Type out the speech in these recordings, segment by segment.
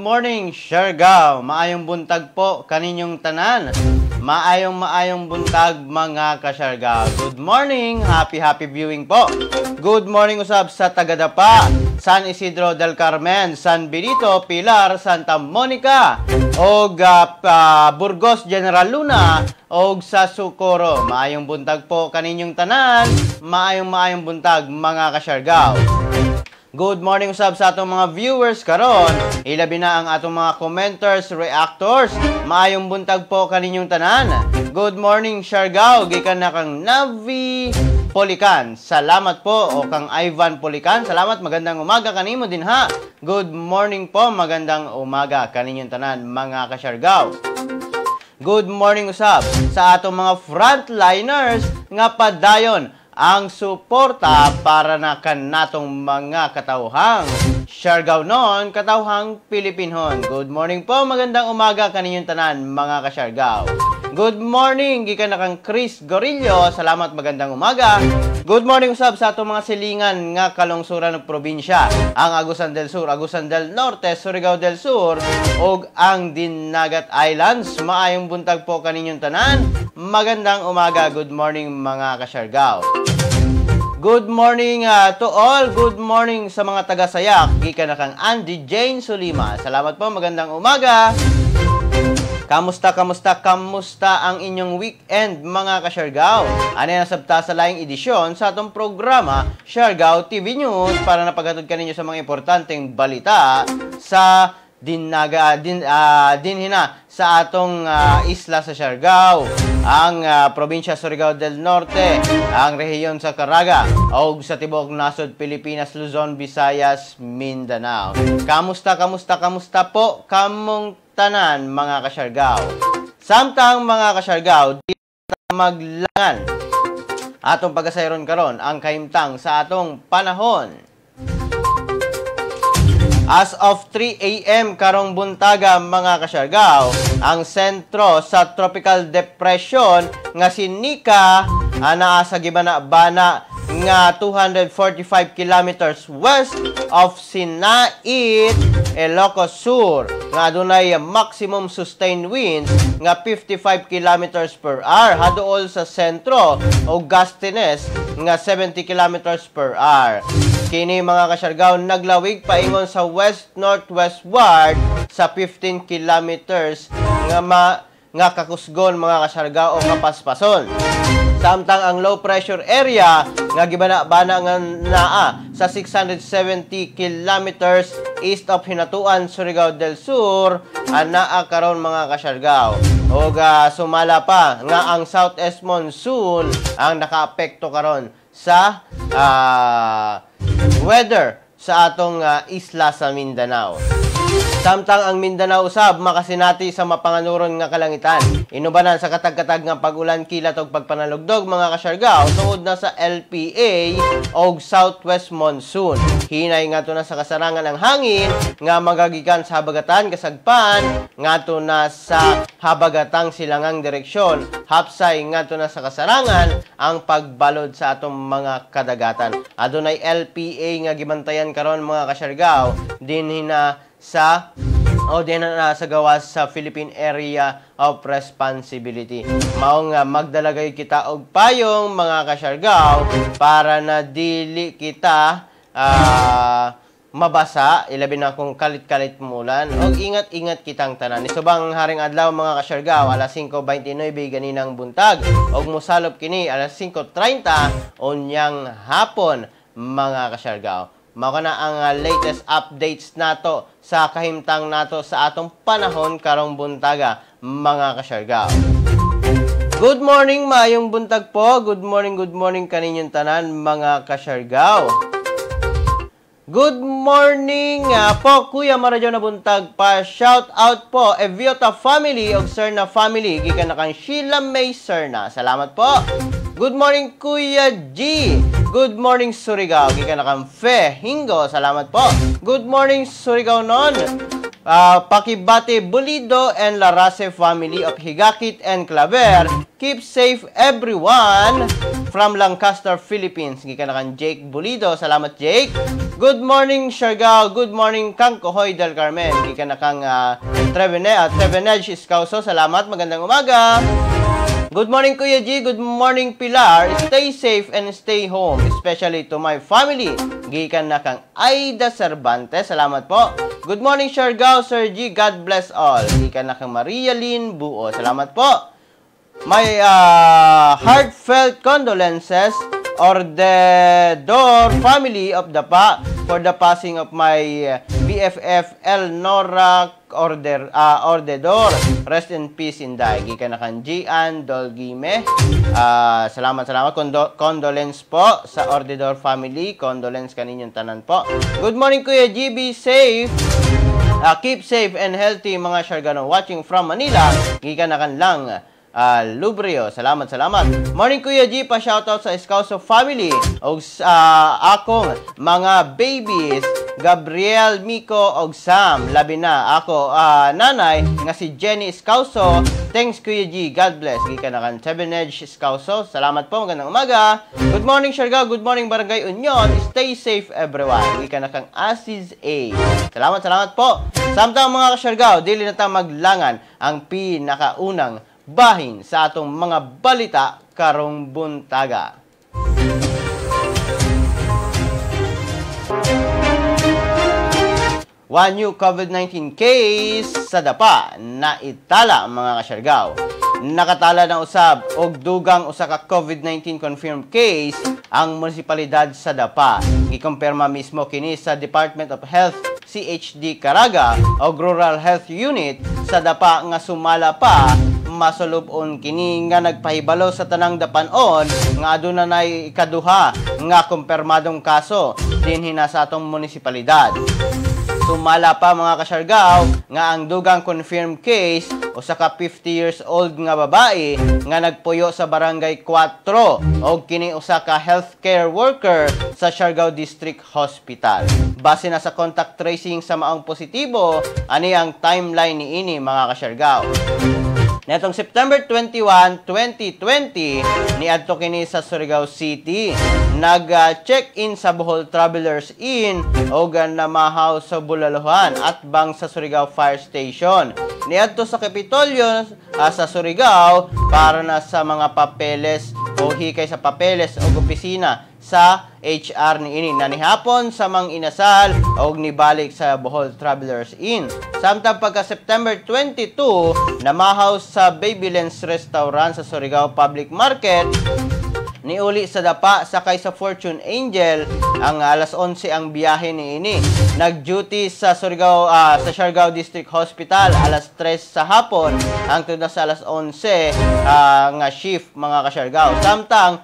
morning, Siargao. Maayong buntag po kaninyong tanan. Maayong buntag mga ka-Siargao. Good morning, happy viewing po. Good morning usab sa Tagadapa, San Isidro del Carmen, San Benito, Pilar, Santa Monica, og Burgos, General Luna, og sa Socorro. Maayong buntag po kaninyong tanan. Maayong buntag mga ka-Siargao. Good morning usab sa atong mga viewers karon. Ilabi na ang atong mga commenters, reactors. Maayong buntag po kaninyong tanan. Good morning Siargao, gikan na kang Navi Polican. Salamat po o kang Ivan Polican. Salamat, magandang umaga kanimo din ha. Good morning po, magandang umaga kaninyong tanan mga ka-Siargao. Good morning usab sa atong mga frontliners nga padayon ang suporta para na kanatong mga katawhang Siargao noon, katawhang Pilipinhon. Good morning po, magandang umaga kaninyong tanan mga ka-Siargao. Good morning, gikan na kang Chris Gorillo. Salamat, magandang umaga. Good morning usab sa atong mga silingan nga kalungsuran ng probinsya, ang Agusan del Sur, Agusan del Norte, Surigao del Sur, ug ang Dinagat Islands. Maayong buntag po kaninyong tanan. Magandang umaga. Good morning mga ka-Siargao. Good morning to all. Good morning sa mga taga-Sayak. Gikan na kang Andy Jane Sulima. Salamat po, magandang umaga. Kamusta ang inyong weekend mga ka-Siargao? Ano na sabta sa laing edisyon sa atong programa Siargao TV News para napaghatod kaninyo sa mga importanteng balita sa dinhina sa atong isla sa Siargao, ang probinsya Surigao del Norte, ang rehiyon sa Caraga, o sa tibok nasod Pilipinas, Luzon, Visayas, Mindanao. Kamusta po kamong tanan mga ka-Siargao? Samtang mga ka-Siargao, di maglangan atong pagasayron karon ang kahimtang sa atong panahon. As of 3 a.m. karong buntaga mga ka-Siargao, ang sentro sa tropical depression nga si Nika naa sa gibana-bana nga 245 kilometers west of Sinait, Ilocos Sur, nga adunay maximum sustained winds nga 55 kilometers per hour haduol sa sentro o gustiness nga 70 kilometers per hour. Kini mga ka-Siargao naglawig paingon sa west-northwestward sa 15 kilometers nga kakusgon mga ka-Siargao o kapaspason. Samtang ang low pressure area nga gibana-bana nga naa sa 670 kilometers east of Hinatuan, Surigao del Sur, naa karon mga ka-Siargao. Og sumala pa nga ang southeast monsoon ang nakaapekto karon sa weather sa atong isla sa Mindanao. Samtang ang Mindanao usab makasinati sa mapanganuron nga kalangitan. Inubanan sa katag-katag nga pag-ulan, kilat og pagpanalugdog mga ka-Siargao tungod na sa LPA og southwest monsoon. Hinay ngadto na sa kasarangan ang hangin nga magagikan sa habagatan kasagpan ngadto na sa habagatang silangang direksyon. Hapsay ngadto na sa kasarangan ang pagbalod sa atong mga kadagatan. Adunay LPA nga gibantayan karon mga ka-Siargao dinhina sa gawas sa Philippine Area of Responsibility. Maong magdalagay kita og payong mga ka-Siargao para na dili kita mabasa, ilabi na kung kalit-kalit mulan. Og ingat-ingat kitang tanan. Isubang haring adlaw mga ka-Siargao, alas 5:29 ganinang buntag. Og mosalop kini alas 5:30 unyang hapon mga ka-Siargao. Mao na ang latest updates nato sa kahimtang nato sa atong panahon karong buntaga mga ka-Siargao. Good morning, maayong buntag po. Good morning kaninyong tanan mga ka-Siargao. Good morning po Kuya Maradyo na buntag pa. Shout out po Eviota family og Serna family gikan na kang Sheila May Serna. Salamat po. Good morning Kuya G. Good morning Surigao gikan na kang Fe Hingo. Salamat po. Good morning Surigao non. Pakibate Bulido and Larase family of Higakit and Claver. Keep safe everyone from Lancaster, Philippines. Gikan na kan Jake Bulido. Salamat, Jake. Good morning, Siargao. Good morning, Kang Cohoy del Carmen. Gikan na kang Trevenage Iscauso. Salamat. Magandang umaga. Good morning, Kuya G. Good morning, Pilar. Stay safe and stay home, especially to my family. Gikan na kang Aida Cervantes. Salamat po. Good morning, Siargao, Sir G. God bless all. Gikan na kang Maria Lynn Buo. Salamat po. My heartfelt condolences Ordedor family of Dapa for the passing of my BFF Elnora Ordedor. Rest in peace, Inday. Gikan na kan Gian Dolgime. Salamat. Condolence po sa Ordedor family. Condolence kaninyong tanan po. Good morning, Kuya G. Be safe. Keep safe and healthy, mga Siargao watching from Manila. Gikan na kan lang Lubrio. Salamat. Morning, Kuya G. Pa-shoutout sa Escauso family o akong mga babies Gabriel, Miko, og Sam. Labi na ako nanay nga si Jenny Escauso. Thanks, Kuya G. God bless. Gikan na kan Trevenage Escauso. Salamat po. Magandang umaga. Good morning, Siargao. Good morning, Barangay Union. Stay safe, everyone. Gikan na kang Asis A. Salamat po. Samtang mga Siargao, dili na ta maglangan ang pinakaunang bahin sa atong mga balita karong buntaga. One new COVID-19 case sa Dapa na itala, mga Siargao. Nakatala na usab og dugang usa ka COVID-19 confirmed case ang munisipalidad sa Dapa. Gikumpirma mismo kini sa Department of Health CHD Caraga o Rural Health Unit sa Dapa nga sumala pa masulubon kini nga nagpahibalo sa tanang dapanon nga aduna nay ikaduha nga kumpirmadong kaso dinhi na sa atong munisipalidad. Sumala pa, mga Siargao, nga ang dugang confirmed case usa ka 50 years old nga babae nga nagpuyo sa Barangay 4 og kini usa ka healthcare worker sa Siargao District Hospital. Base na sa contact tracing sa maong positibo, ani ang timeline niini, mga Siargao. Netong September 21, 2020, niadto kini sa Surigao City. Nag-check-in sa Bohol Travelers Inn o namahaw sa Bulaluhan at bang sa Surigao Fire Station. Niadto sa Kapitolyo sa Surigao para na sa mga papeles o hikay sa papeles o opisina sa HR ni ini nanihapon sa mang inasal og nibalik sa Bohol Travelers Inn. Samtang pagka September 22, namahaw sa Babylens Restaurant sa Surigao Public Market. Niuli sa Dapa sakay sa Fortune Angel ang alas 11 ang biyahe ni ini. Nag-duty sa Siargao District Hospital alas 3 sa hapon hangtod na sa alas 11 nga shift, mga Siargao. Samtang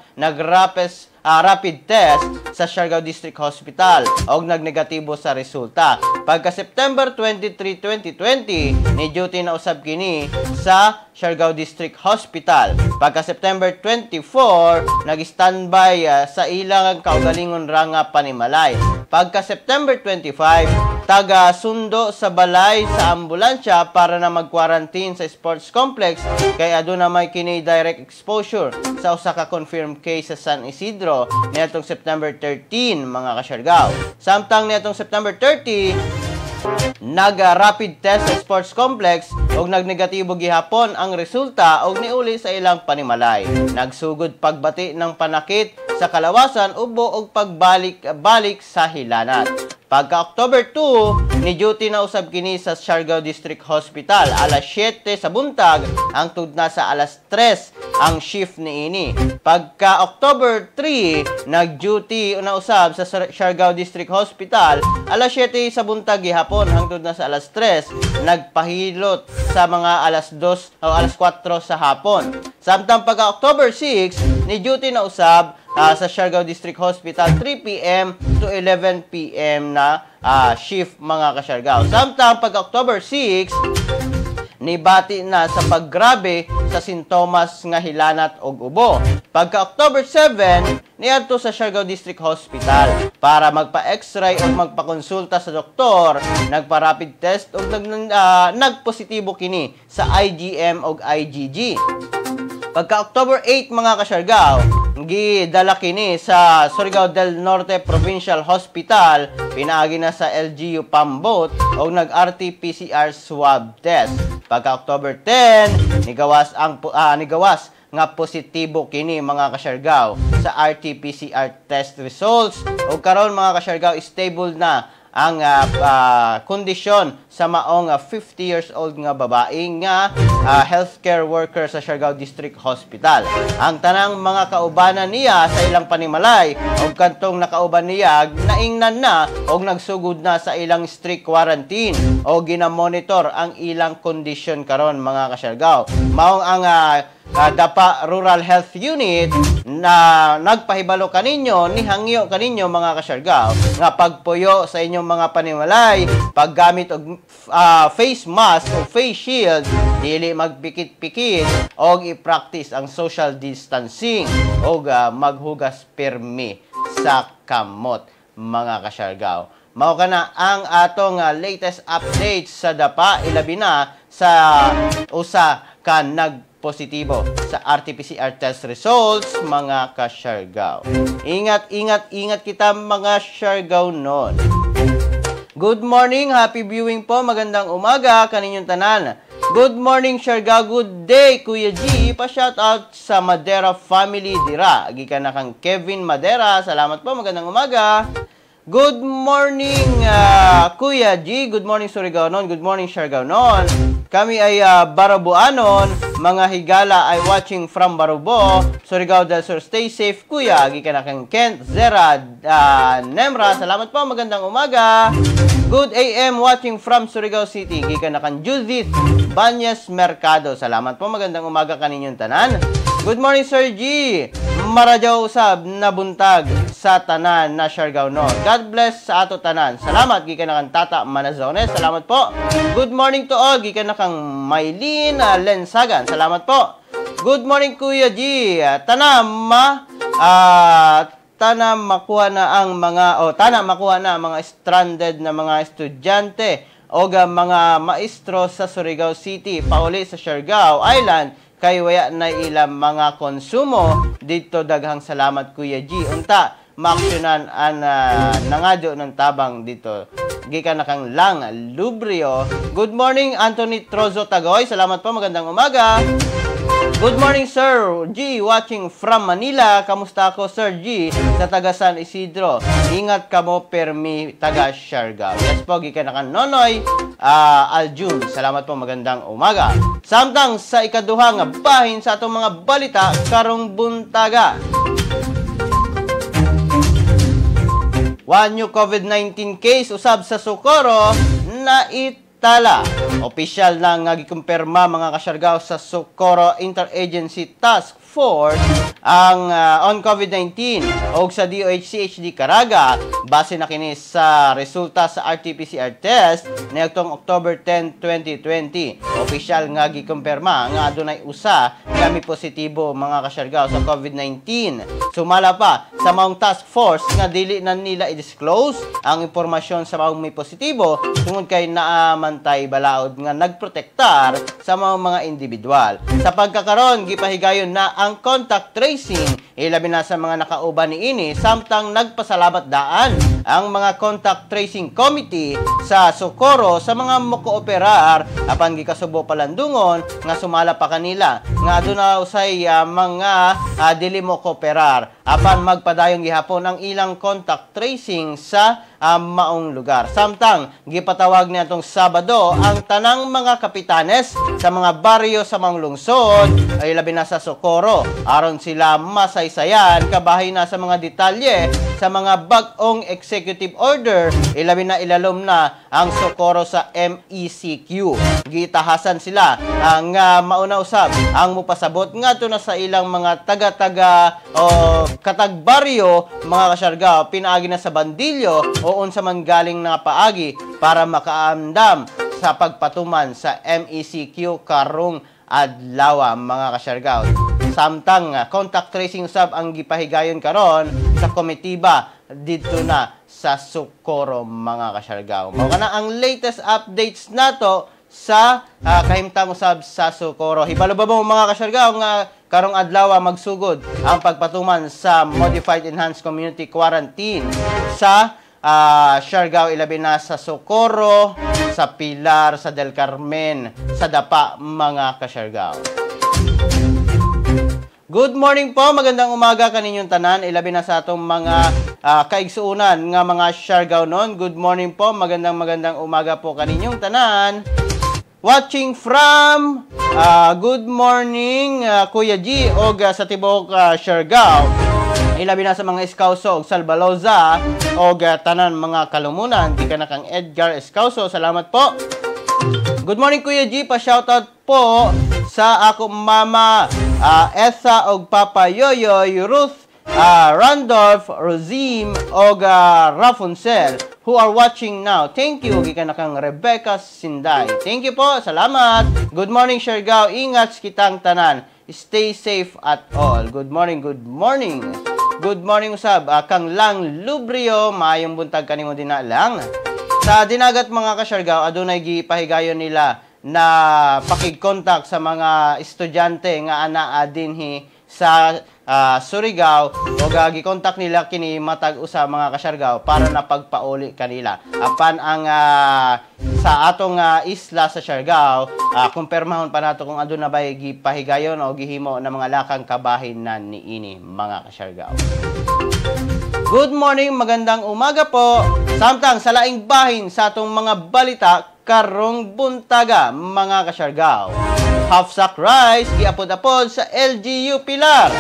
rapid test sa Siargao District Hospital og nagnegatibo sa resulta. Pagka September 23, 2020, ni duty na usab kini sa Siargao District Hospital. Pagka September 24, nag-standby sa ilang kaugalingon ra nga panimalay. Pagka September 25, taga sundo sa balay sa ambulansya para na mag-quarantine sa sports complex kay aduna may kini direct exposure sa usa ka confirmed case sa San Isidro nitong September 13, mga Siargao. Samtang nitong September 30, nag-rapid test sa sports complex og nagnegatibo gihapon ang resulta og niuli sa ilang panimalay. Nagsugod pagbati ng panakit sa kalawasan ubo og pagbalik sa hilanat. Pagka October 2, ni duty na usab kini sa Siargao District Hospital alas 7 sa buntag hangtod na sa alas 3 ang shift ni ini. Pagka October 3, nag-duty na usab sa Siargao District Hospital alas 7 sa buntag gihapon hangtod na sa alas 3, nagpahilot sa mga alas 2 o alas 4 sa hapon. Samtang pagka October 6, ni duty na usab sa Siargao District Hospital 3 p.m. to 11 p.m. na shift, mga Siargao. Samtang pag October 6, nibati na sa paggrabe sa sintomas nga hilanat og ubo. Pagka October 7, niadto sa Siargao District Hospital para magpa-x-ray o magpakonsulta sa doktor, nagpa-rapid test o nagpositibo kini sa IgM o IgG. Pagka October 8 mga kasyargaw, gidala kini sa Surigao del Norte Provincial Hospital, pinaagi na sa LGU Pambot o nag-RT-PCR swab test. Pagka October 10, nigawas nga positibo kini mga kasyargaw sa RT-PCR test results. O karon mga kasyargaw, stable na ang kondisyon sa maong 50 years old nga babae nga healthcare worker sa Siargao District Hospital. Ang tanang mga kaubanan niya sa ilang panimalay o kantong nakauban niya naingnan na o nagsugod na sa ilang strict quarantine o ginamonitor ang ilang kondisyon karon mga kasyargaw. Maong ang DAPA Rural Health Unit na nagpahibalo kaninyo, nihangyo kaninyo mga kasyargaw nga pagpuyo sa inyong mga panimalay, paggamit og face mask o face shield, dili magpikit-pikit o i-practice ang social distancing o maghugas pirmi sa kamot mga kasyargaw. Mao kana ang atong latest updates sa DAPA, ilabi na sa usa ka positibo sa RT-PCR test results mga kasyargaw. Ingat kita mga Siargao non. Good morning, happy viewing po, magandang umaga kaninyong tanan. Good morning Siargao, good day Kuya G. Pa-shout out sa Madera family dira. Gikan na kang Kevin Madera. Salamat po, magandang umaga. Good morning Kuya G. Good morning Surigao non. Good morning Siargao non. Kami ay Barabuanon, mga higala ay watching from Barubo, Surigao del Sur. Stay safe kuya. Gikan na kang Kent Zera Nemra. Salamat po, magandang umaga. Good AM watching from Surigao City. Gikan na kang Judith Banyes Mercado. Salamat po, magandang umaga kaninyong tanan. Good morning Sir G. Maradyaw usab na buntag sa tanan na Siargao no. God bless sa ato tanan. Salamat gikan na kang Tata Manazones. Salamat po. Good morning to all. Gikan na kang Maylene Lensagan. Salamat po. Good morning Kuya G. Tana makuha na ang mga stranded na mga estudyante o mga maestro sa Surigao City pauli sa Siargao Island kay waya na ilang mga konsumo dito. Daghang salamat Kuya G. Unta maaksyonan ang nangadyo ng tabang dito. Gikan na kang Lang Lubrio. Good morning Anthony Trozo Tagoy. Salamat po, magandang umaga. Good morning Sir G, watching from Manila. Kamusta ako Sir G sa taga San Isidro? Ingat kamo permi taga Siargao. Yes po, gikan na kang Nonoy Aljun. Salamat po, magandang umaga. Samtang sa ikaduhang bahin sa atong mga balita karong buntaga. One new COVID-19 case usab sa Socorro na itala. Opisyal na nga gikumpirma mga kasyargaw sa Socorro Interagency Task Force ang on COVID-19 o sa DOH-CHD Caraga base na kini sa resulta sa RT-PCR test niadtong October 10, 2020. Opisyal nga gikumpirma nga adunay usa kami positibo mga kasyargaw sa COVID-19. Sumala pa sa maong task force nga dili na nila i-disclose ang impormasyon sa maong may positibo tungod kay naamantay balaod nga nagprotektar sa mga individual. Sa pagkakaron gipahigayon na ang contact tracing, ilabi na sa mga nakauban niini, samtang nagpasalamat daan ang mga contact tracing committee sa Socorro sa mga mokooperar apan gikasubo palandungon nga sumala pa kanila nga aduna usay mga dili mo kooperar apan magpadayong gihapon ang ilang contact tracing sa maong lugar. Samtang gipatawag niadtong Sabado ang tanang mga kapitanes sa mga baryo sa maong lungsod ay labi na sa Socorro aron sila masaysayan kabahin na sa mga detalye sa mga bag-ong executive order. Ilabi na ilalom na ang Socorro sa MECQ. Gitahasan sila ang mauna usab ang mupasabot ngadto na sa ilang mga taga-taga o katagbaryo mga kasyargaw pinaagi na sa bandilyo o unsa man galing na paagi para makaamdam sa pagpatuman sa MECQ karong adlaw mga kasyargaw. Samtang contact tracing usab ang gipahigayon karon sa komitiba dito na sa Socorro mga kasyargaw. Mao kana ang latest updates nato sa kahimtang usab sa Socorro. Hibalo ba mo mga kasyargaw nga karong adlaw magsugod ang pagpatuman sa Modified Enhanced Community Quarantine sa Siargao, ilabi na sa Socorro, sa Pilar, sa Del Carmen, sa Dapa, mga kasyargao. Good morning po, magandang umaga kaninyong tanan, ilabi na sa atong mga kaigsuunan nga mga Siargao noon. Good morning po, magandang umaga po kaninyong tanan. Watching from good morning Kuya G og sa tibok Siargao. Ilabi na sa mga Escauso og Salbaloza og tanan mga kalumunan di ka na kang Edgar Escauso. Salamat po. Good morning Kuya G, pa shoutout po sa ako mama Esa og Papa Yoyoy, Ruth, Randolph, Rosim og Rafuncel who are watching now. Thank you. Gikan na kang Rebecca Sinday. Thank you po. Salamat. Good morning Siargao. Ingat kitang tanan. Stay safe at all. Good morning. Good morning. Good morning usab kang Lang Lubrio, maayong buntag kanimo dina lang. Sa dinagat mga kasyargao, adunay gipahigayon nila na pakig-contact sa mga estudyante nga anaa dinhi sa Surigao o gi-contact nila kini matag usa mga kasyargao para na pagpauli kanila. Apan ang sa atong isla sa Siargao, kumpirmahon pa nato kung aduna bay gipahigayon o gihimo na mga lakang kabahinan niini mga kasyargao. Good morning, magandang umaga po. Samtang sa laing bahin sa atong mga balita karong buntaga mga kasyargao. Half sack rice giapod-apod sa LGU Pilar.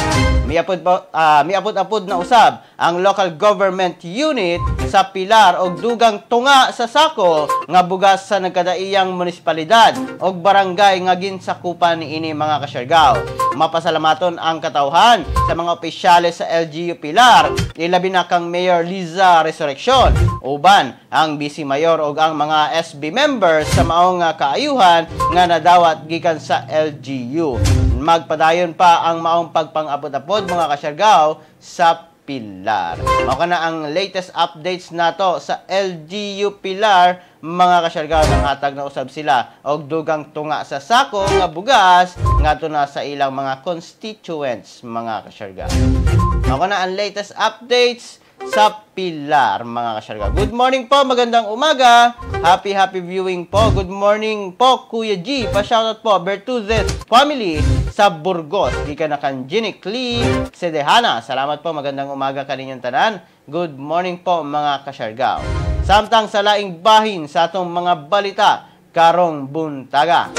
Miapod-apod na usab ang local government unit sa Pilar og dugang tunga sa sako nga bugas sa nagkadaiyang munisipalidad og barangay nga ginsakupan niini mga kasyargao. Mapasalamaton ang katawhan sa mga opisyales sa LGU Pilar, ilabi na kang Mayor Liza Resurrection, uban ang Vice Mayor og ang mga SB members sa maong kaayuhan nga nadawat gikan sa LGU. Magpadayon pa ang maong pagpang-apod-apod mga kasyargao sa Pilar. Mao kana ang latest updates nato sa LGU Pilar mga kasyargao. Nang hatag na usab sila og dugang tunga sa sako nga bugas ngadto na sa ilang mga constituents mga kasyargao. Mao kana ang latest updates sa Pilar mga kasyargao. Good morning po, magandang umaga. Happy viewing po. Good morning po Kuya G. Pa-shoutout po Bertuzes family sa Burgos. Gikan na kan Ginny Clee Sedehana. Salamat po, magandang umaga kaninyong tanan. Good morning po mga kasyargao. Samtang sa laing bahin sa atong mga balita karong buntaga.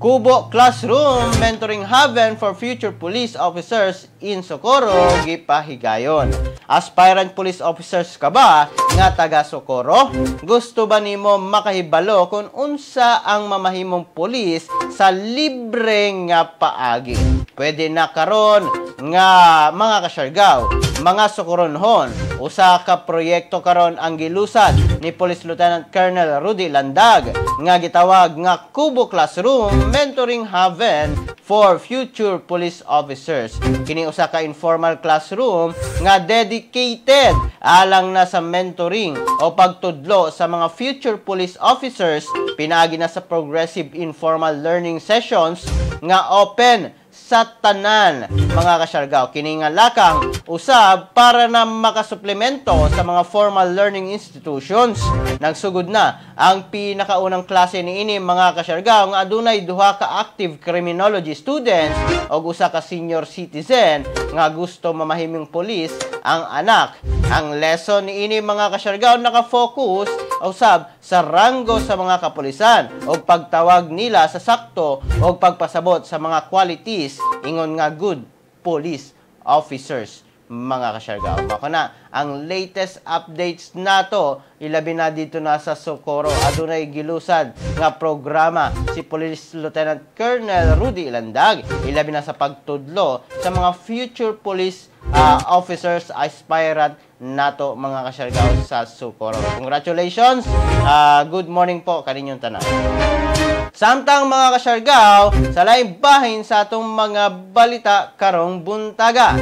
Kubo Classroom Mentoring Haven for Future Police Officers in Socorro gipahigayon. Aspirant police officers ka ba nga taga Socorro? Gusto ba nimo makahibalo kung unsa ang mamahimong pulis sa libre nga paagi? Pwede na karon nga mga kasyargao, mga Socoronhon, usa ka proyekto karon ang gilusad ni Police Lieutenant Colonel Rudy Landag nga gitawag nga Kubo Classroom Mentoring Haven for Future Police Officers. Kini usa ka informal classroom nga dedicated alang na sa mentoring o pagtudlo sa mga future police officers. Pinaagi na sa progressive informal learning sessions nga open sa tanan mga kasyargao. Kini nga lakang usab para na makasuplemento sa mga formal learning institutions. Nagsugod na ang pinakaunang klase niini mga kasyargao nga adunay duha ka active criminology students o usa ka senior citizen nga gusto mamahimong pulis ang anak. Ang lesson niini mga kasyargao naka-focus usab sa ranggo sa mga kapulisan o pagtawag nila sa sakto o pagpasabot sa mga qualities ingon nga good police officers mga kasyargaw. Mako na ang latest updates nato, ilabi na dito na sa Socorro. Adunay gilusad nga programa si Police Lieutenant Colonel Rudy Ilandag, ilabi na sa pagtudlo sa mga future police officers aspirant nato mga kasyargaw sa Socorro. Congratulations! Good morning po kaninyong tanan. Samtang mga kasyargaw, sa laing bahin sa atong mga balita karong buntaga.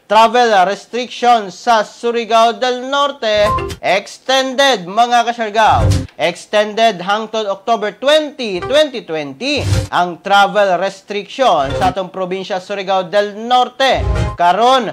Travel restrictions sa Surigao del Norte extended mga kasyargaw. Extended hangtod October 20, 2020 ang travel restriction sa atong probinsya Surigao del Norte. Karon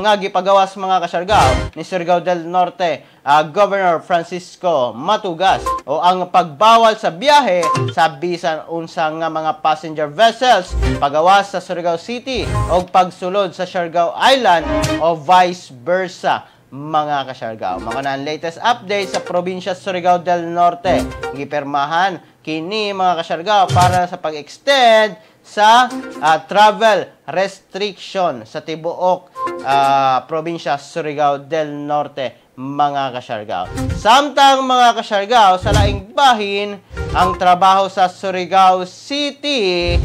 nga gipagawas mga kasyargaw ni Surigao del Norte Governor Francisco Matugas o ang pagbawal sa biyahe sa bisan unsa nga mga passenger vessels pagawas sa Surigao City o pagsulod sa Siargao Island o vice versa mga kasyargaw. Mga na latest update sa probinsya Surigao del Norte. Gipirmahan kini mga kasyargaw para sa pag-extend sa travel restriction sa tibuok probinsya Surigao del Norte mga kasyargaw. Samtang mga kasyargaw sa laing bahin ang trabaho sa Surigao City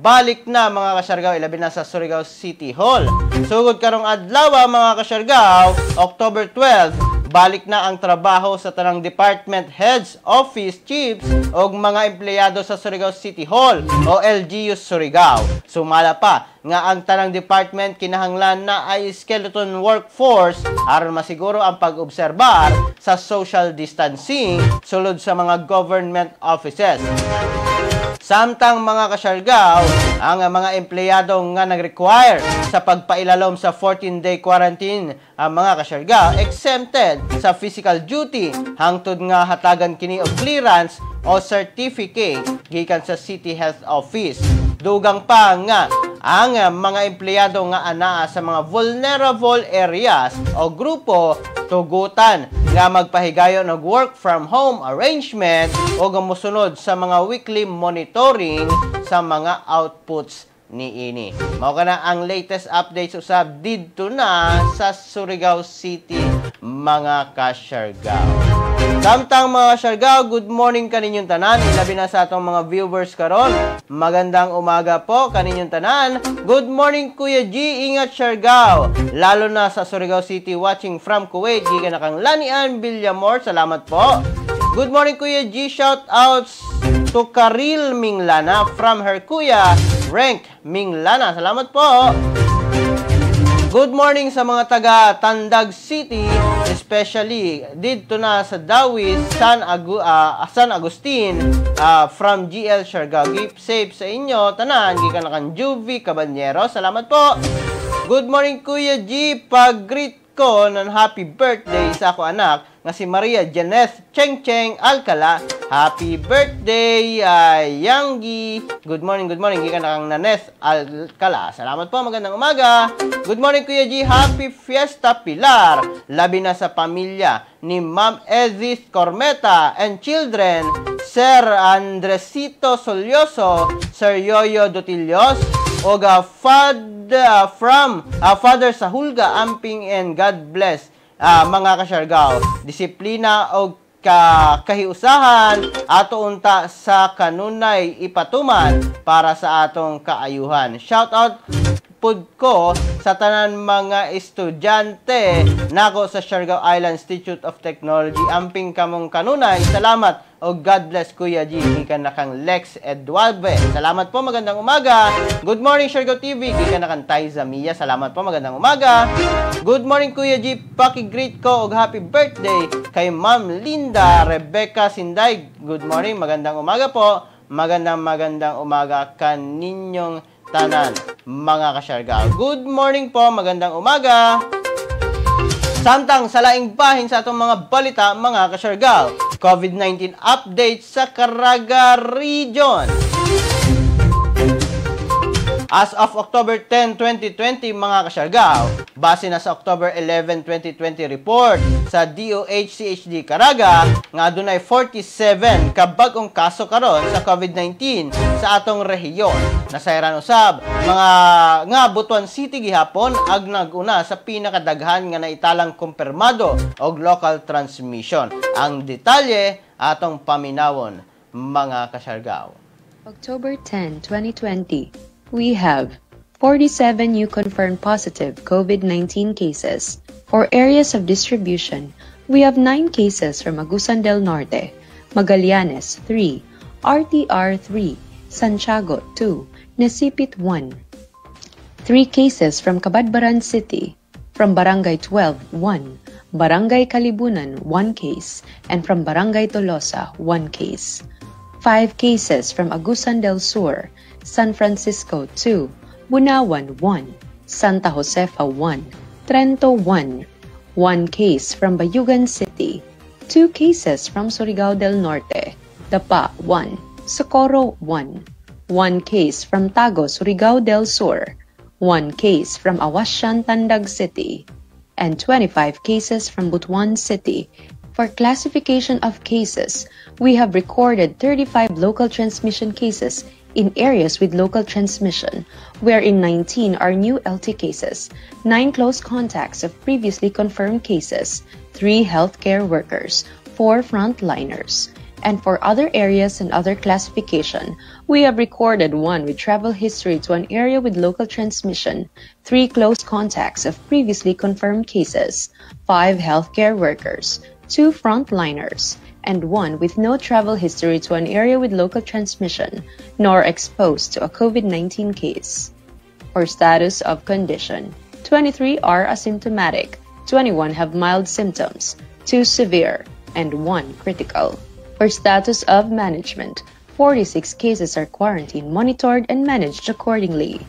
balik na mga kasyargaw, ilabi na sa Surigao City Hall. Sugod karong adlaw mga kasyargaw, October 12 balik na ang trabaho sa tanang department heads, office chiefs o mga empleyado sa Surigao City Hall o LGU Surigao. Sumala pa nga ang tanang department kinahanglan na ay skeleton workforce aron masiguro ang pag-obserbar sa social distancing sulod sa mga government offices. Samtang mga kasyargaw, ang mga empleyado nga nag-require sa pagpailalom sa 14-day quarantine ang mga kasyargaw exempted sa physical duty hangtod nga hatagan kini og clearance o certificate gikan sa City Health Office. Dugang pa nga ang mga empleyado nga anaa sa mga vulnerable areas o grupo tugutan nga magpahigayon og work from home arrangement o gamusunod sa mga weekly monitoring sa mga outputs niini. Mao kana ang latest updates usab didto na sa Surigao City mga kasyargaw. Samtang mga kasyargaw, good morning kaninyong tanan. Ilabi na sa atong mga viewers karon. Magandang umaga po kaninyong tanan. Good morning Kuya G, ingat Siargao. Lalo na sa Surigao City watching from Kuwait. Gikan na kang Lanian Villamor. Salamat po. Good morning Kuya G, shout outs to Karil Minglana from her Kuya Rank Minglana. Salamat po. Good morning sa mga taga Tandag City, especially dito na sa Dawis, San Agustin, from GL Siargao. Keep safe sa inyo, tanan, gikan na kang Juvie Caballero. Salamat po. Good morning Kuya G, pag-greet ko ng happy birthday sa ako anak nga si Maria Janeth Cheng Alcala. Happy birthday, Yanggi. Good morning. Gikan na kang Naneth Alcala. Salamat po, magandang umaga. Good morning, Kuya G. Happy Fiesta Pilar. Labi na sa pamilya ni Ma'am Edith Cormeta and children, Sir Andresito Solioso, Sir Yoyo Dotilios, Oga Father Sahulga Amping, and God bless mga kasyargaw. Disiplina o kahiusahan ato unta sa kanunay ipatuman para sa atong kaayuhan. Shout out pud ko sa tanan mga estudyante nako sa Siargao Island Institute of Technology. Amping kamong kanunay. Salamat o God bless Kuya G. Gikan na kang Lex Eduarbe. Salamat po, magandang umaga. Good morning Siargao TV. Gikan na kang Taiza Mia. Salamat po, magandang umaga. Good morning Kuya G. Paki-greet ko og happy birthday kay Ma'am Linda Rebecca Sinday. Good morning, magandang umaga po. Magandang umaga kaninyong tanan mga kasyargao. Good morning po, magandang umaga. Samtang sa laing bahin sa atong mga balita mga kasyargao, COVID-19 update sa Caraga Region. As of October 10, 2020 mga kasyargao, base na sa October 11, 2020 report sa DOH-CHD Caraga nga adunay 47 ka bag-ong kaso karon sa COVID-19 sa atong rehiyon. Nasayran usab mga nga Butuan City gihapon ag naguna sa pinakadaghan nga naitalang kumpirmado og local transmission. Ang detalye atong paminawon mga kasyargaw. October 10, 2020, we have 47 new confirmed positive COVID-19 cases. For areas of distribution, we have 9 cases from Agusan del Norte, Magallanes 3, RTR 3, Santiago 2, Nasipit 1. 3 cases from Cabadbaran City, from Barangay 12, 1, Barangay Kalibunan 1 case, and from Barangay Tolosa 1 case. 5 cases from Agusan del Sur, San Francisco 2, Bunawan 1, Santa Josefa 1, Trento 1, 1 case from Bayugan City, 2 cases from Surigao del Norte, Dapa 1, Socorro 1, 1 case from Tago, Surigao del Sur, 1 case from Awasyan, Tandag City, and 25 cases from Butuan City. For classification of cases, we have recorded 35 local transmission cases in areas with local transmission, wherein 19 are new LT cases, 9 close contacts of previously confirmed cases, 3 healthcare workers, 4 frontliners. And for other areas and other classification, we have recorded 1 with travel history to an area with local transmission, 3 close contacts of previously confirmed cases, 5 healthcare workers, 2 frontliners, and 1 with no travel history to an area with local transmission, nor exposed to a COVID-19 case. For status of condition, 23 are asymptomatic, 21 have mild symptoms, 2 severe, and 1 critical. For status of management, 46 cases are quarantined, monitored, and managed accordingly.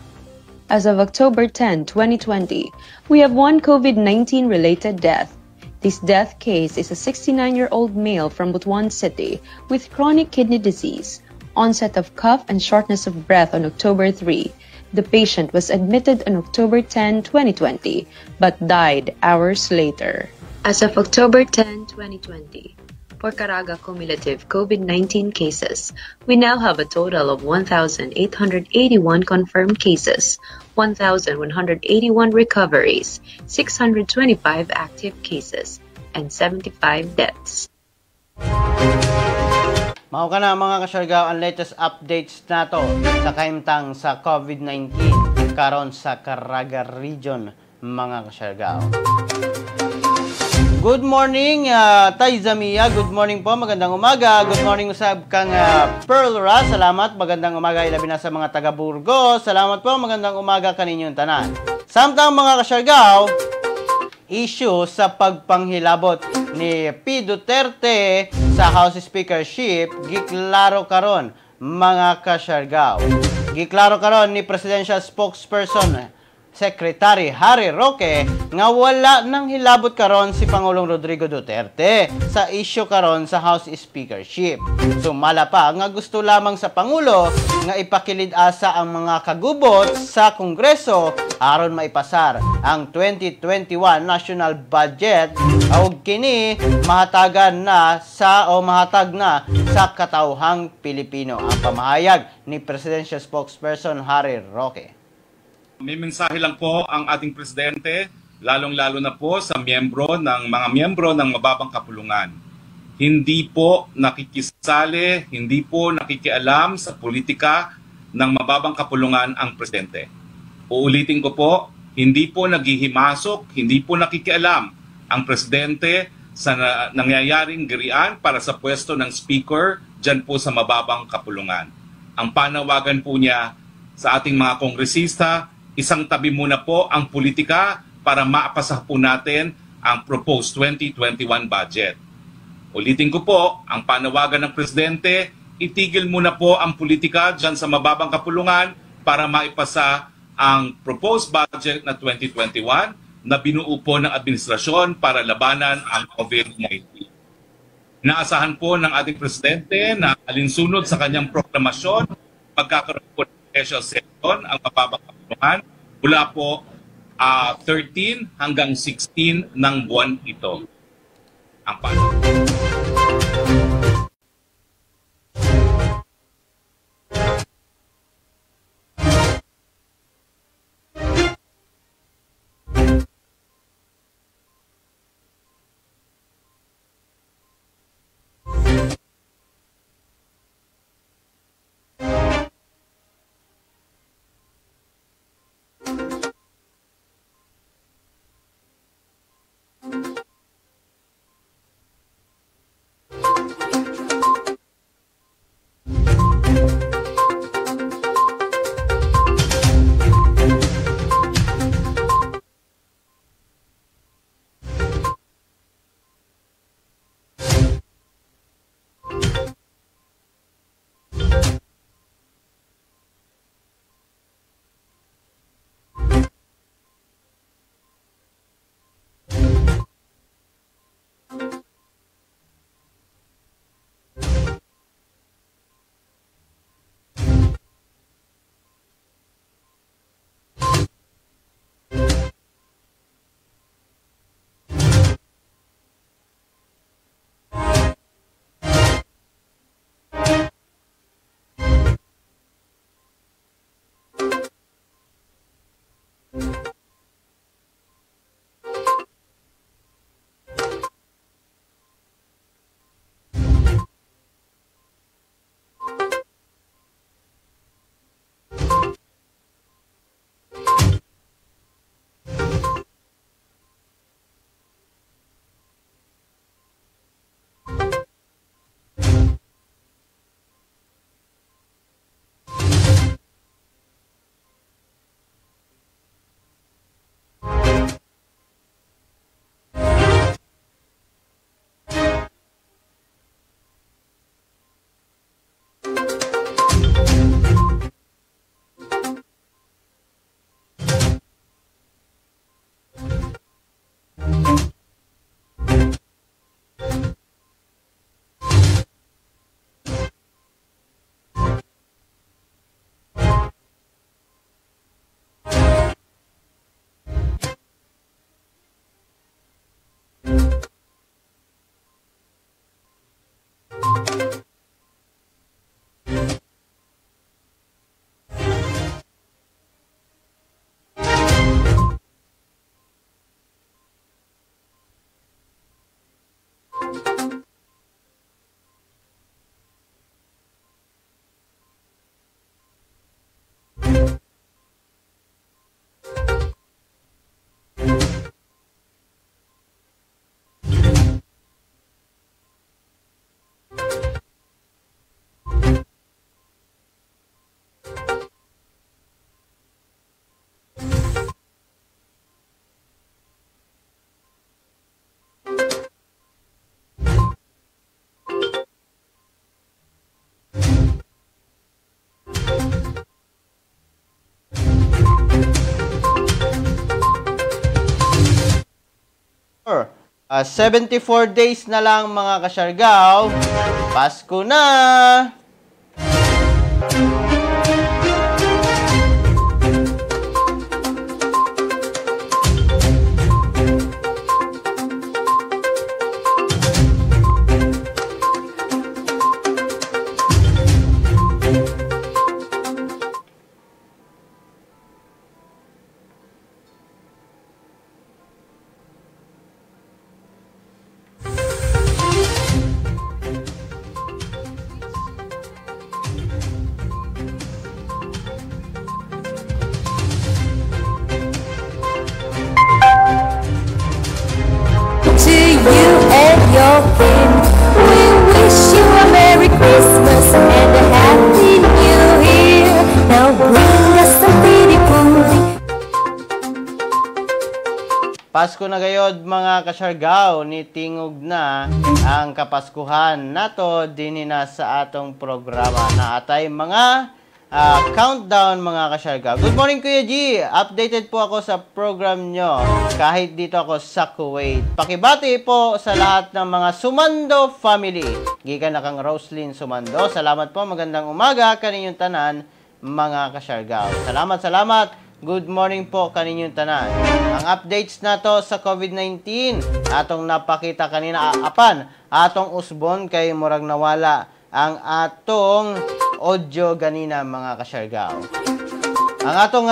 As of October 10, 2020, we have 1 COVID-19 related death. This death case is a 69-year-old male from Butuan City with chronic kidney disease, onset of cough and shortness of breath on October 3. The patient was admitted on October 10, 2020, but died hours later. As of October 10, 2020, for Caraga cumulative COVID-19 cases, we now have a total of 1,881 confirmed cases, 1,181 recoveries, 625 active cases, and 75 deaths. Mao ka na mga kasyargaw ang latest updates nato sa kaimtang sa COVID-19 karon sa Caraga region mga kasyargaw. Good morning, Tay Zamia. Good morning po. Magandang umaga. Good morning usab kang Pearl Ra. Salamat. Magandang umaga ilabi na sa mga taga Burgos. Salamat po. Magandang umaga kaninyong tanan. Samtang mga kasyargaw, issue sa pagpanghilabot ni P. Duterte sa House Speakership, giklaro karon mga kasyargaw. Giklaro karon ni Presidential Spokesperson Secretary Harry Roque nga wala nang hilabot karon si Pangulong Rodrigo Duterte sa issue karon sa House Speakership. Sumala pa nga gusto lamang sa Pangulo nga ipakilid asa ang mga kagubot sa Kongreso aron maipasar ang 2021 National Budget ug kini mahatag na sa katawhang Pilipino. Ang pamahayag ni Presidential Spokesperson Harry Roque. May mensahe lang po ang ating presidente, lalong-lalo na po sa mga miyembro ng mababang kapulungan. Hindi po nakikisali, hindi po nakikialam sa politika ng mababang kapulungan ang presidente. Uulitin ko po, hindi po naghihimasok, hindi po nakikialam ang presidente sa nangyayaring girian para sa pwesto ng speaker dyan po sa mababang kapulungan. Ang panawagan po niya sa ating mga kongresista, isang tabi muna po ang politika para maapasa po natin ang proposed 2021 budget. Ulitin ko po, ang panawagan ng Presidente, itigil muna po ang politika dyan sa mababang kapulungan para maipasa ang proposed budget na 2021 na binuo po ng administrasyon para labanan ang COVID-19. Naasahan po ng ating Presidente na alinsunod sa kanyang proklamasyon, magkakaroon po ng special session ang mababang kapulungan mula po 13 hanggang 16 ng buwan ito. Ang 74 days na lang mga kasyargaw. Pasko na! Your friends. We wish you a Merry Christmas and a Happy New Year. Now bring us some pretty food. Pasko na gayod mga kasyargaw, ni tingog na ang kapaskuhan nato dinhi na sa atong programa na atay mga countdown mga kasyargaw. Good morning Kuya G! Updated po ako sa program nyo kahit dito ako sa Kuwait. Pakibati po sa lahat ng mga Sumando family. Gikan na kang Roslyn Sumando. Salamat po, magandang umaga kaninyong tanan mga kasyargaw. Salamat. Good morning po kaninyong tanan. Ang updates na to sa COVID-19 atong napakita kanina apan atong usbon kay murag nawala ang atong audio ganina mga kasyargaw. Ang atong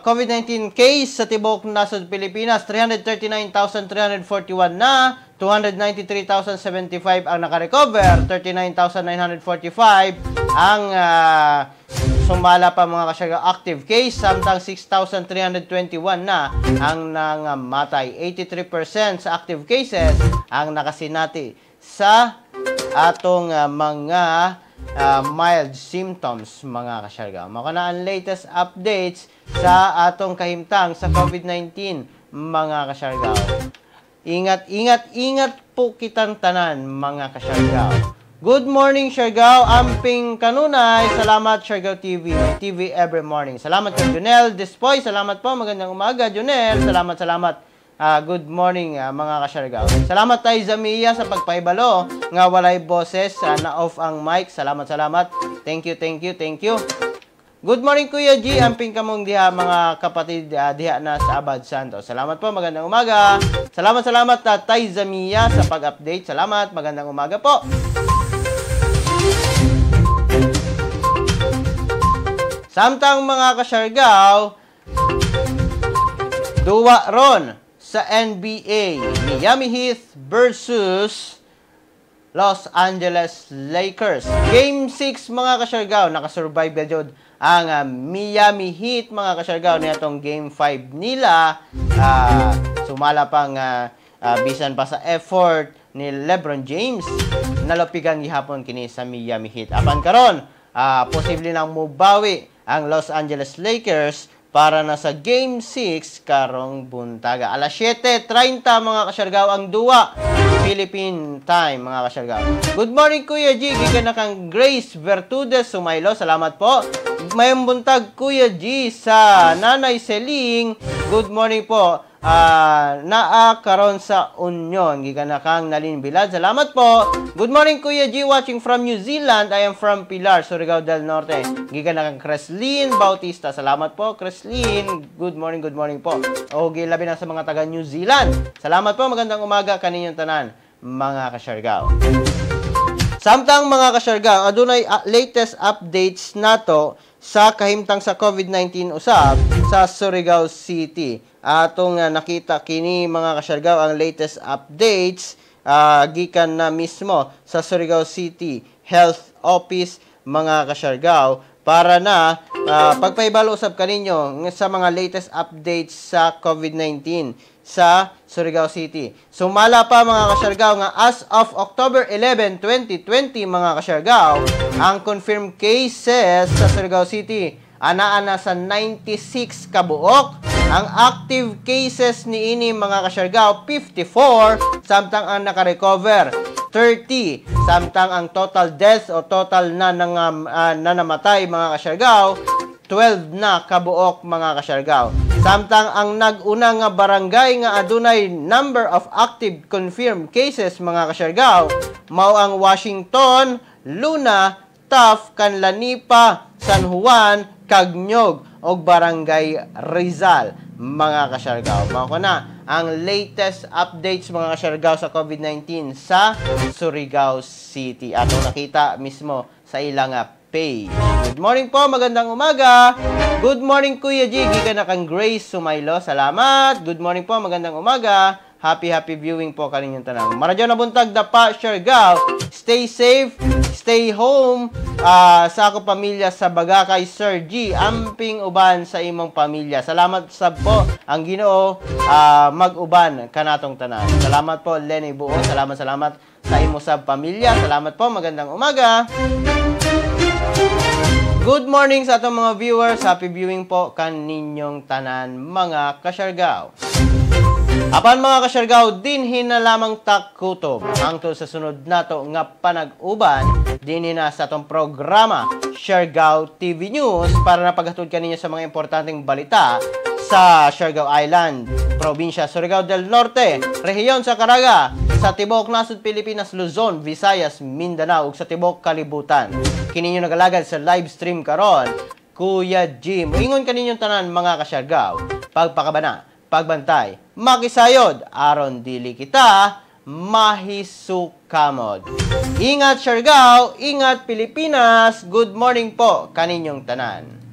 COVID-19 case sa tibok nasod Pilipinas, 339,341 na, 293,075 ang nakarecover, 39,945 ang sumala pa mga kasyargaw active case, samtang 6,321 na ang nangamatay. 83% sa active cases ang nakasinati sa atong mga mild symptoms mga kasyargaw. Maka na ang latest updates sa atong kahimtang sa COVID-19 mga kasyargaw. Ingat po kitang tanan mga kasyargaw. Good morning Siargao, amping kanunay. Salamat Siargao TV every morning. Salamat kay Junel Despoy. Salamat po, magandang umaga Junel. Salamat. Good morning mga kasyargaw. Salamat tayo Zamiya sa pagpaibalo nga walay boses na off ang mic. Salamat. Thank you. Good morning Kuya G, amping kamong diha mga kapatid diha na sa Abad Santos. Salamat po, magandang umaga. Salamat tayo Zamiya sa pag-update. Salamat, magandang umaga po. Samtang mga kasyargaw, duwa ron sa NBA, Miami Heat versus Los Angeles Lakers. Game 6 mga kasyargaw, nakasurvive na jud ang Miami Heat mga kasyargaw na itong Game 5 nila. Sumala pang bisan pa sa effort ni LeBron James, nalapigan gihapon kini sa Miami Heat. Apan karon, posible nang mubawi ang Los Angeles Lakers para na sa Game 6 karong buntaga. Alas 7:30 mga kasyargaw ang duwa Philippine time mga kasyargaw. Good morning Kuya G, gikan na kang Grace Vertudes Sumaylo. Salamat po. Mayong buntag Kuya G sa Nanay Seling. Good morning po. Naa karon sa Union, gikan na kang Nalin Bilad. Salamat po. Good morning Kuya G, watching from New Zealand. I am from Pilar, Surigao del Norte. Gikan na kang Creslin Bautista. Salamat po Creslin. Good morning po. O gilabi na sa mga taga New Zealand. Salamat po, magandang umaga kaninyong tanan mga kasyargaw. Samtang mga kasyargaw, adunay latest updates nato sa kahimtang sa COVID-19 usab sa Surigao City. Atong nakita kini mga kasyargaw ang latest updates gikan na mismo sa Surigao City Health Office mga kasyargaw para na pagpaibalo usab kaninyo sa mga latest updates sa COVID-19 sa Surigao City. Sumala pa mga kasyargaw nga as of October 11, 2020 mga kasyargaw, ang confirmed cases sa Surigao City anaa na sa 96 kabuok. Ang active cases ni ini mga kasyargaw 54, samtang ang nakarecover 30, samtang ang total deaths o total na namatay mga kasyargaw 12 na kabuok mga kasyargaw. Samtang ang nag-una nga barangay nga adunay number of active confirmed cases mga kasyargaw, mao ang Washington, Luna, Taft, Canlanipa, San Juan, Cagnog o barangay Rizal mga kasyargaw. Mao ko na ang latest updates mga kasyargaw sa COVID-19 sa Surigao City. Atong nakita mismo sa ilang page. Good morning po, magandang umaga. Good morning Kuya G, gikan na kang Grace Sumaylo. Salamat. Good morning po, magandang umaga. Happy viewing po kaninyong tanang. Maradyo na buntag da pa, Siargao. Stay safe, stay home. Sa ako pamilya sa Bagakay, Sir G. Amping uban sa imong pamilya. Salamat sab po ang Ginoo mag-uban kanatong tanan. Salamat po Lenny Buo. Salamat sa imo sab pamilya. Salamat po, magandang umaga. Good morning sa atong mga viewers. Happy viewing po kaninyong tanan mga kasyargaw. Apan mga kasyargaw, dinhin na lamang takutob hangtod sa sunod nato nga panag-uban dinhin na sa atong programa Siargao TV News para napaghatod kaninyo sa mga importanteng balita sa Siargao Island, Probinsya Surigao del Norte, Rehiyon sa Caraga, sa Tibok Nasud Pilipinas, Luzon, Visayas, Mindanao ug sa Tibok Kalibutan. Kininyo nagalagad sa live stream karon, Kuya Jim. Ingon kaninyong tanan mga kasyargaw, pagpakabana, pagbantay, makisayod, aron dili kita mahisukamod. Ingat Siargao, ingat Pilipinas. Good morning po kaninyong tanan.